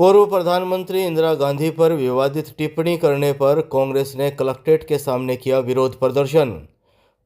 पूर्व प्रधानमंत्री इंदिरा गांधी पर विवादित टिप्पणी करने पर कांग्रेस ने कलेक्ट्रेट के सामने किया विरोध प्रदर्शन।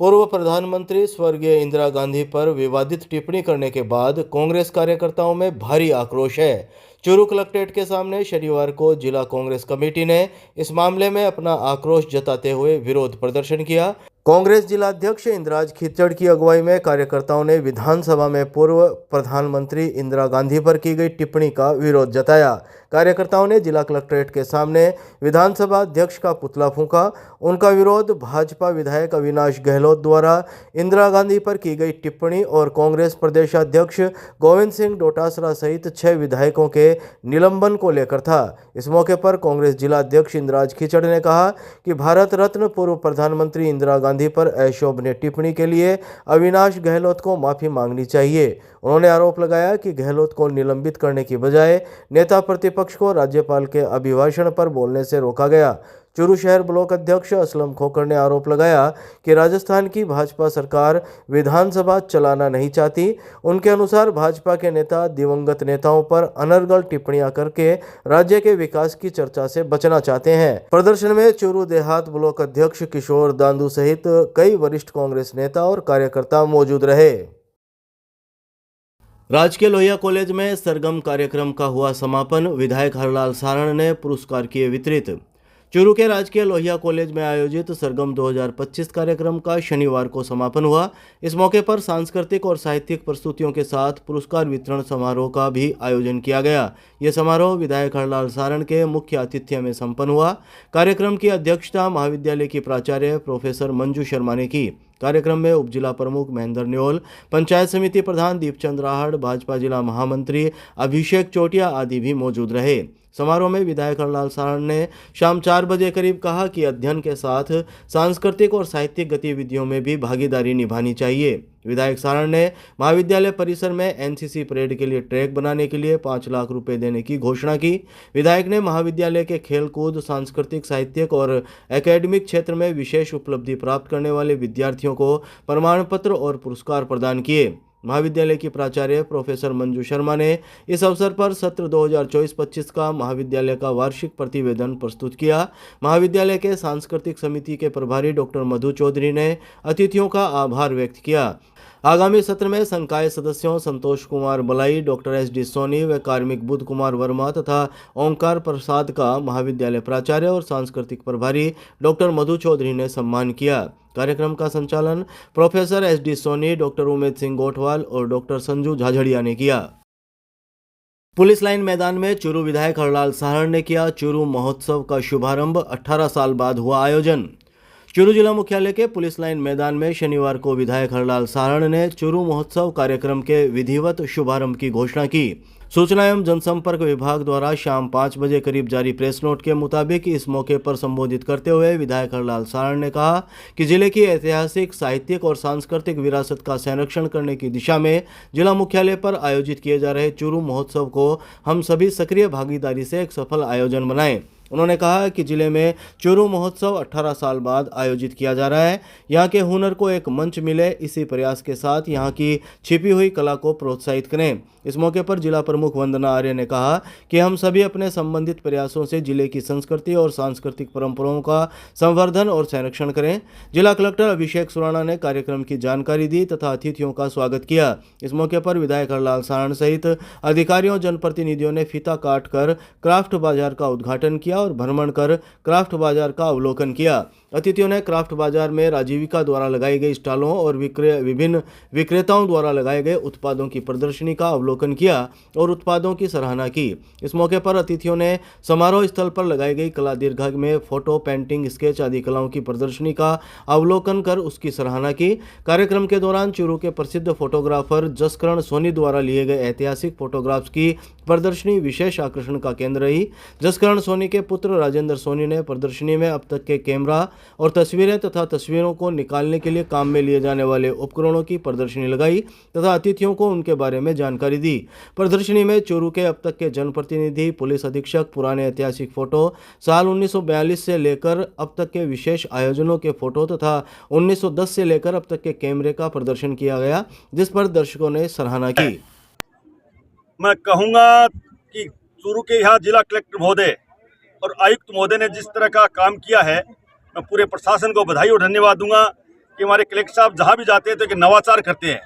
पूर्व प्रधानमंत्री स्वर्गीय इंदिरा गांधी पर विवादित टिप्पणी करने के बाद कांग्रेस कार्यकर्ताओं में भारी आक्रोश है। चूरू कलेक्ट्रेट के सामने शनिवार को जिला कांग्रेस कमेटी ने इस मामले में अपना आक्रोश जताते हुए विरोध प्रदर्शन किया। कांग्रेस जिला अध्यक्ष इंद्राज खिचड़ की अगुवाई में कार्यकर्ताओं ने विधानसभा में पूर्व प्रधानमंत्री इंदिरा गांधी पर की गई टिप्पणी का विरोध जताया। कार्यकर्ताओं ने जिला कलेक्ट्रेट के सामने विधानसभा अध्यक्ष का पुतला फूंका। उनका विरोध भाजपा विधायक अविनाश गहलोत द्वारा इंदिरा गांधी पर की गई टिप्पणी और कांग्रेस प्रदेशाध्यक्ष गोविंद सिंह डोटासरा सहित 6 विधायकों के निलंबन को लेकर था। इस मौके पर कांग्रेस जिला अध्यक्ष इंद्राज खिचड़ ने कहा कि भारत रत्न पूर्व प्रधानमंत्री इंदिरा गांधी पर अशोभनीय टिप्पणी के लिए अविनाश गहलोत को माफी मांगनी चाहिए। उन्होंने आरोप लगाया कि गहलोत को निलंबित करने की बजाय नेता प्रतिपक्ष को राज्यपाल के अभिभाषण पर बोलने से रोका गया। चूरू शहर ब्लॉक अध्यक्ष असलम खोखर ने आरोप लगाया कि राजस्थान की भाजपा सरकार विधानसभा चलाना नहीं चाहती। उनके अनुसार भाजपा के नेता दिवंगत नेताओं पर अनर्गल टिप्पणियां करके राज्य के विकास की चर्चा से बचना चाहते हैं। प्रदर्शन में चूरू देहात ब्लॉक अध्यक्ष किशोर दांदू सहित कई वरिष्ठ कांग्रेस नेता और कार्यकर्ता मौजूद रहे। राजकीय लोहिया कॉलेज में सरगम कार्यक्रम का हुआ समापन। विधायक हरलाल सारण ने पुरस्कार किए वितरित। चूरू के राजकीय लोहिया कॉलेज में आयोजित सरगम 2025 कार्यक्रम का शनिवार को समापन हुआ। इस मौके पर सांस्कृतिक और साहित्यिक प्रस्तुतियों के साथ पुरस्कार वितरण समारोह का भी आयोजन किया गया। यह समारोह विधायक हरलाल सारण के मुख्य आतिथ्य में संपन्न हुआ। कार्यक्रम की अध्यक्षता महाविद्यालय की प्राचार्य प्रोफेसर मंजू शर्मा ने की। कार्यक्रम में उपजिला प्रमुख महेंद्र न्योल, पंचायत समिति प्रधान दीपचंद राहड़, भाजपा जिला महामंत्री अभिषेक चोटिया आदि भी मौजूद रहे। समारोह में विधायक हरलाल सारण ने शाम 4 बजे करीब कहा कि अध्ययन के साथ सांस्कृतिक और साहित्यिक गतिविधियों में भी भागीदारी निभानी चाहिए। विधायक सारण ने महाविद्यालय परिसर में एनसीसी परेड के लिए ट्रैक बनाने के लिए 5 लाख रुपए देने की घोषणा की। विधायक ने महाविद्यालय के खेलकूद, सांस्कृतिक, साहित्यिक और एकेडमिक क्षेत्र में विशेष उपलब्धि प्राप्त करने वाले विद्यार्थियों को प्रमाण पत्र और पुरस्कार प्रदान किए। महाविद्यालय की प्राचार्य प्रोफेसर मंजू शर्मा ने इस अवसर पर सत्र 2024-25 का महाविद्यालय का वार्षिक प्रतिवेदन प्रस्तुत किया। महाविद्यालय के सांस्कृतिक समिति के प्रभारी डॉक्टर मधु चौधरी ने अतिथियों का आभार व्यक्त किया। आगामी सत्र में संकाय सदस्यों संतोष कुमार बलाई, डॉक्टर एस.डी. सोनी व कार्मिक बुध कुमार वर्मा तथा ओंकार प्रसाद का महाविद्यालय प्राचार्य और सांस्कृतिक प्रभारी डॉक्टर मधु चौधरी ने सम्मान किया। कार्यक्रम का संचालन professor S D. Soni, doctor Umed Singh Gothwal और डॉक्टर संजू झाझड़िया ने किया। पुलिस लाइन मैदान में चूरू विधायक हरलाल सारण ने किया चूरू महोत्सव का शुभारंभ। 18 साल बाद हुआ आयोजन। चूरू जिला मुख्यालय के पुलिस लाइन मैदान में शनिवार को विधायक हरलाल सारण ने चूरू महोत्सव कार्यक्रम के विधिवत शुभारंभ की घोषणा की। सूचना एवं जनसंपर्क विभाग द्वारा शाम 5 बजे करीब जारी प्रेस नोट के मुताबिक इस मौके पर संबोधित करते हुए विधायक हरलाल सारण ने कहा कि जिले की ऐतिहासिक, साहित्यिक और सांस्कृतिक विरासत का संरक्षण करने की दिशा में जिला मुख्यालय पर आयोजित किए जा रहे चूरू महोत्सव को हम सभी सक्रिय भागीदारी से एक सफल आयोजन बनाएं। उन्होंने कहा कि जिले में चूरू महोत्सव 18 साल बाद आयोजित किया जा रहा है। यहाँ के हुनर को एक मंच मिले, इसी प्रयास के साथ यहाँ की छिपी हुई कला को प्रोत्साहित करें। इस मौके पर जिला प्रमुख वंदना आर्य ने कहा कि हम सभी अपने संबंधित प्रयासों से जिले की संस्कृति और सांस्कृतिक परंपराओं का संवर्धन और संरक्षण करें। जिला कलेक्टर अभिषेक सुराणा ने कार्यक्रम की जानकारी दी तथा अतिथियों का स्वागत किया। इस मौके पर विधायक हरलाल सारण सहित अधिकारियों, जनप्रतिनिधियों ने फीता काट कर क्राफ्ट बाजार का उद्घाटन किया और भ्रमण कर क्राफ्ट बाजार का अवलोकन किया। अतिथियों ने क्राफ्ट बाजार में राजीविका द्वारा लगाई गई स्टॉलों और विभिन्न विक्रेताओं द्वारा लगाए गए उत्पादों की प्रदर्शनी का अवलोकन किया और उत्पादों की सराहना की। इस मौके पर अतिथियों ने समारोह स्थल पर लगाई गई कला दीर्घा में फोटो, पेंटिंग, स्केच आदि कलाओं की प्रदर्शनी का अवलोकन कर उसकी सराहना की। कार्यक्रम के दौरान चूरू के प्रसिद्ध फोटोग्राफर जसकरण सोनी द्वारा लिए गए ऐतिहासिक फोटोग्राफ्स की प्रदर्शनी विशेष आकर्षण का केंद्र रही। जसकरण सोनी के पुत्र राजेंद्र सोनी ने प्रदर्शनी में अब तक के कैमरा और तस्वीरें तथा तस्वीरों को निकालने के लिए काम में लिए जाने वाले उपकरणों की प्रदर्शनी लगाई तथा अतिथियों को उनके बारे में जानकारी दी। प्रदर्शनी में चूरू के अब तक के जनप्रतिनिधि, पुलिस अधीक्षक, पुराने ऐतिहासिक फोटो, साल 1942 से लेकर अब तक के विशेष आयोजनों के फोटो तथा 1910 से लेकर अब तक के कैमरे का प्रदर्शन किया गया, जिस पर दर्शकों ने सराहना की। मैं कहूँगा कि चूरू के यहाँ जिला कलेक्टर महोदय और आयुक्त महोदय ने जिस तरह का काम किया है, मैं पूरे प्रशासन को बधाई और धन्यवाद दूंगा कि हमारे कलेक्टर साहब जहाँ भी जाते हैं तो एक नवाचार करते हैं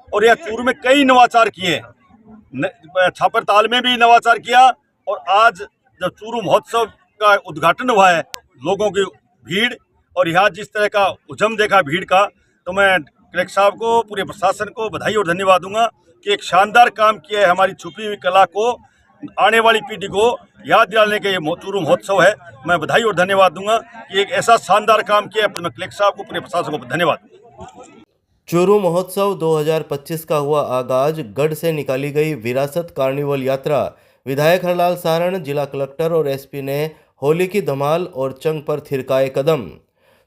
और यहाँ चूरू में कई नवाचार किए हैं। छापर ताल में भी नवाचार किया और आज जब चूरू महोत्सव का उद्घाटन हुआ है, लोगों की भीड़ और यहाँ जिस तरह का उद्यम देखा भीड़ का, तो मैं कलेक्टर साहब को, पूरे प्रशासन को बधाई और धन्यवाद दूंगा कि एक शानदार काम किया है। हमारी छुपी हुई कला को आने वाली पीढ़ी को याद दिलाने के ये चूरू महोत्सव है। मैं बधाई और धन्यवाद दूंगा कि एक ऐसा शानदार काम किया है। मैं कलेक्टर साहब को, पूरे प्रशासन को धन्यवाद। चूरू महोत्सव 2025 का हुआ आगाज। गढ़ से निकाली गई विरासत कार्निवल यात्रा। विधायक हरलाल सारण, जिला कलेक्टर और एसपी ने होली की धमाल और चंग पर थिरकाए कदम।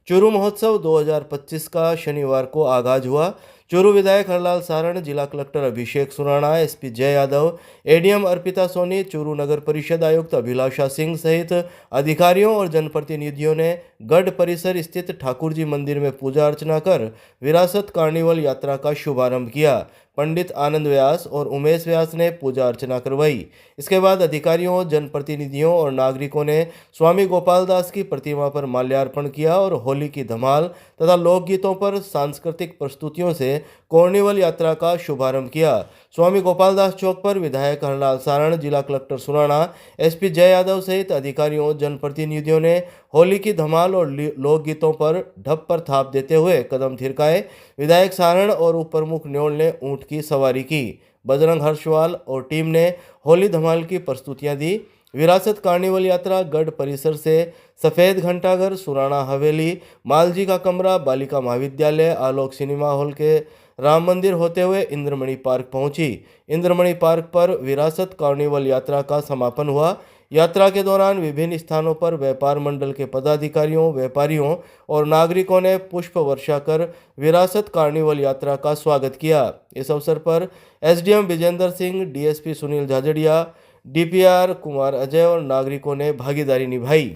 चूरू महोत्सव 2025 का शनिवार को आगाज हुआ। चूरू विधायक हरलाल सारण, जिला कलेक्टर अभिषेक सुराणा, एसपी जय यादव, एडीएम अर्पिता सोनी, चूरू नगर परिषद आयुक्त अभिलाषा सिंह सहित अधिकारियों और जनप्रतिनिधियों ने गढ़ परिसर स्थित ठाकुर जी मंदिर में पूजा अर्चना कर विरासत कार्निवल यात्रा का शुभारंभ किया। पंडित आनंद व्यास और उमेश व्यास ने पूजा अर्चना करवाई। इसके बाद अधिकारियों, जनप्रतिनिधियों और नागरिकों ने स्वामी गोपाल दास की प्रतिमा पर माल्यार्पण किया और होली की धमाल तथा लोकगीतों पर सांस्कृतिक प्रस्तुतियों से कार्निवल यात्रा का शुभारंभ किया। स्वामी गोपाल दास चौक पर विधायक हरलाल सारण, जिला कलेक्टर सुराणा, एसपी जय यादव सहित अधिकारियों, जनप्रतिनिधियों ने होली की धमाल और लोकगीतों पर ढप पर थाप देते हुए कदम थिरकाए। विधायक सारण और उप प्रमुख न्योल ने ऊंट की सवारी की। बजरंग हर्षवाल और टीम ने होली धमाल की प्रस्तुतियां दी। विरासत कार्निवल यात्रा गढ़ परिसर से सफ़ेद घंटाघर, सुराणा हवेली, मालजी का कमरा, बालिका महाविद्यालय, आलोक सिनेमा हॉल के राम मंदिर होते हुए इंद्रमणि पार्क पहुंची। इंद्रमणि पार्क पर विरासत कार्निवल यात्रा का समापन हुआ। यात्रा के दौरान विभिन्न स्थानों पर व्यापार मंडल के पदाधिकारियों, व्यापारियों और नागरिकों ने पुष्प वर्षा कर विरासत कार्निवल यात्रा का स्वागत किया। इस अवसर पर SDM Vijendra Singh, DSP Sunil Jhajharia, DPR Kumar Ajay और नागरिकों ने भागीदारी निभाई।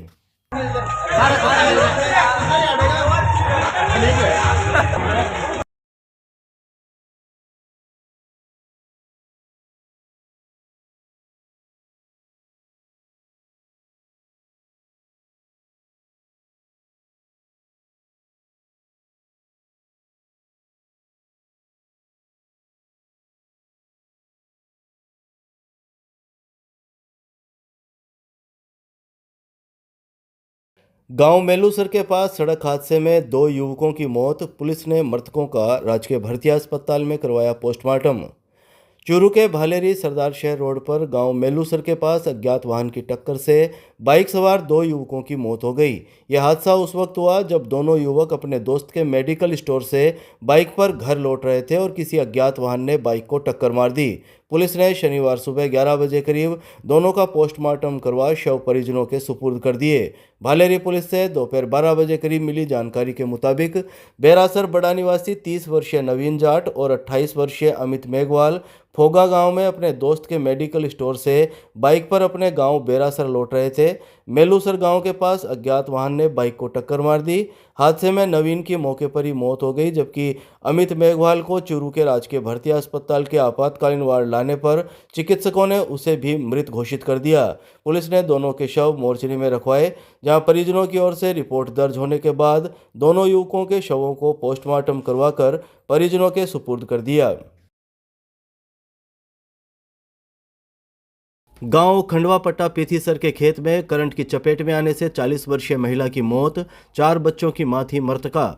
गांव मेलूसर के पास सड़क हादसे में 2 युवकों की मौत। पुलिस ने मृतकों का राजकीय भर्ती अस्पताल में करवाया पोस्टमार्टम। चूरू के भालेरी सरदार शहर रोड पर गांव मेलूसर के पास अज्ञात वाहन की टक्कर से बाइक सवार 2 युवकों की मौत हो गई। यह हादसा उस वक्त हुआ जब दोनों युवक अपने दोस्त के मेडिकल स्टोर से बाइक पर घर लौट रहे थे और किसी अज्ञात वाहन ने बाइक को टक्कर मार दी। पुलिस ने शनिवार सुबह 11 बजे करीब दोनों का पोस्टमार्टम करवा शव परिजनों के सुपुर्द कर दिए। भालेरी पुलिस से दोपहर 12 बजे करीब मिली जानकारी के मुताबिक बेरासर बड़ा निवासी 30 वर्षीय नवीन जाट और 28 वर्षीय अमित मेघवाल फोगा गांव में अपने दोस्त के मेडिकल स्टोर से बाइक पर अपने गांव बेरासर लौट रहे थे। मेलूसर गांव के पास अज्ञात वाहन ने बाइक को टक्कर मार दी। हादसे में नवीन की मौके पर ही मौत हो गई, जबकि अमित मेघवाल को चूरू के राजकीय भर्ती अस्पताल के आपातकालीन वार्ड लाने पर चिकित्सकों ने उसे भी मृत घोषित कर दिया। पुलिस ने दोनों के शव मोर्चरी में रखवाए, जहां परिजनों की ओर से रिपोर्ट दर्ज होने के बाद दोनों युवकों के शवों को पोस्टमार्टम करवाकर परिजनों के सुपुर्द कर दिया। गांव खंडवापट्टा पीथीसर के खेत में करंट की चपेट में आने से 40 वर्षीय महिला की मौत, 4 बच्चों की मां थी मृतका।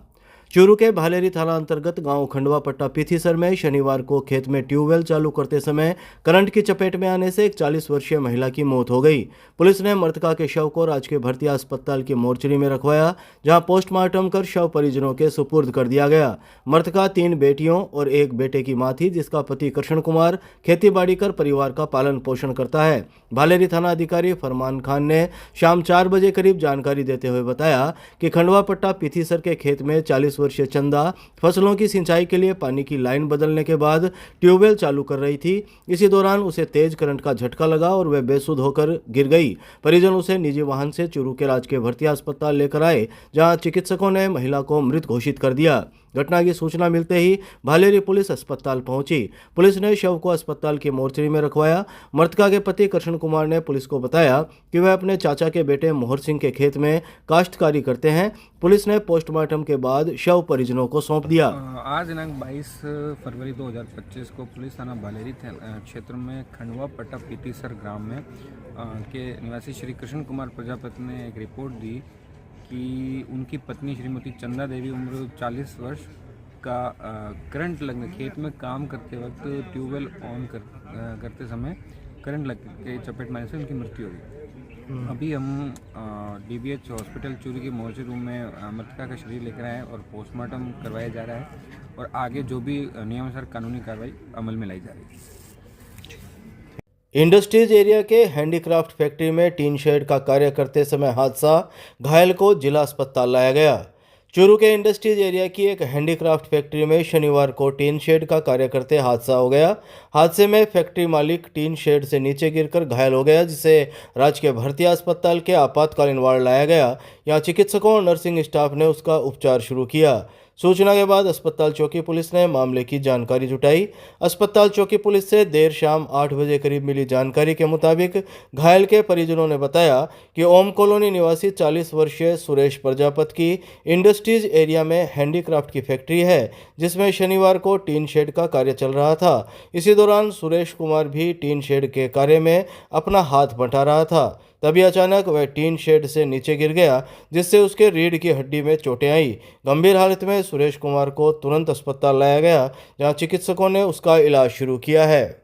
चूरू के भालेरी थाना अंतर्गत गांव खंडवापट्टा पीथीसर में शनिवार को खेत में ट्यूबवेल चालू करते समय करंट की चपेट में आने से एक 40 वर्षीय महिला की मौत हो गई। पुलिस ने मृतका के शव को राजकीय भर्ती अस्पताल की मोर्चरी में रखवाया, जहां पोस्टमार्टम कर शव परिजनों के सुपुर्द कर दिया गया। मृतका 3 बेटियों और 1 बेटे की मां थी, जिसका पति कृष्ण कुमार खेतीबाड़ी कर परिवार का पालन पोषण करता है। भालेरी थाना अधिकारी फरमान खान ने शाम 4 बजे करीब जानकारी देते हुए बताया कि खंडवापट्टा पीथीसर के खेत में 40 वर्षीय चंदा फसलों की सिंचाई के लिए पानी की लाइन बदलने के बाद ट्यूबवेल चालू कर रही थी। इसी दौरान उसे तेज करंट का झटका लगा और वह बेसुध होकर गिर गई। परिजन उसे निजी वाहन से चूरू के राजकीय भर्ती अस्पताल लेकर आए, जहां चिकित्सकों ने महिला को मृत घोषित कर दिया। घटना की सूचना मिलते ही भालेरी पुलिस अस्पताल पहुंची। पुलिस ने शव को अस्पताल की मोर्चरी में रखवाया। मृतका के पति कृष्ण कुमार ने पुलिस को बताया कि वह अपने चाचा के बेटे मोहर सिंह के खेत में काश्तकारी करते हैं। पुलिस ने पोस्टमार्टम के बाद शव परिजनों को सौंप दिया। आज दिनांक 22 फरवरी 2025 को पुलिस थाना भालेरी क्षेत्र में खंडवा पट्टा पीतीसर ग्राम में के निवासी श्री कृष्ण कुमार प्रजापति ने एक रिपोर्ट दी कि उनकी पत्नी श्रीमती चंदा देवी उम्र 40 वर्ष का करंट लगने खेत में काम करते वक्त ट्यूबवेल ऑन करते समय करंट लग के चपेट मारने से उनकी मृत्यु हो गई। अभी हम DBH हॉस्पिटल चूरू के मोर्चरी रूम में मृतका का शरीर लेकर आए और पोस्टमार्टम करवाया जा रहा है और आगे जो भी नियमानुसार कानूनी कार्रवाई अमल में लाई जा रही है। इंडस्ट्रीज एरिया के हैंडीक्राफ्ट फैक्ट्री में टीन शेड का कार्य करते समय हादसा, घायल को जिला अस्पताल लाया गया। चूरू के इंडस्ट्रीज एरिया की एक हैंडीक्राफ्ट फैक्ट्री में शनिवार को टीन शेड का कार्य करते हादसा हो गया। हादसे में फैक्ट्री मालिक टीन शेड से नीचे गिरकर घायल हो गया, जिसे राजकीय भर्ती अस्पताल के आपातकालीन वार्ड लाया गया। यहां चिकित्सकों और नर्सिंग स्टाफ ने उसका उपचार शुरू किया। सूचना के बाद अस्पताल चौकी पुलिस ने मामले की जानकारी जुटाई। अस्पताल चौकी पुलिस से देर शाम 8 बजे करीब मिली जानकारी के मुताबिक घायल के परिजनों ने बताया कि ओम कॉलोनी निवासी 40 वर्षीय सुरेश प्रजापति की इंडस्ट्रीज एरिया में हैंडीक्राफ्ट की फैक्ट्री है, जिसमें शनिवार को टीन शेड का कार्य चल रहा था। इसी दौरान सुरेश कुमार भी टीन शेड के कार्य में अपना हाथ बंटा रहा था। तभी अचानक वह टीन शेड से नीचे गिर गया, जिससे उसके रीढ़ की हड्डी में चोटें आई। गंभीर हालत में सुरेश कुमार को तुरंत अस्पताल लाया गया, जहां चिकित्सकों ने उसका इलाज शुरू किया है।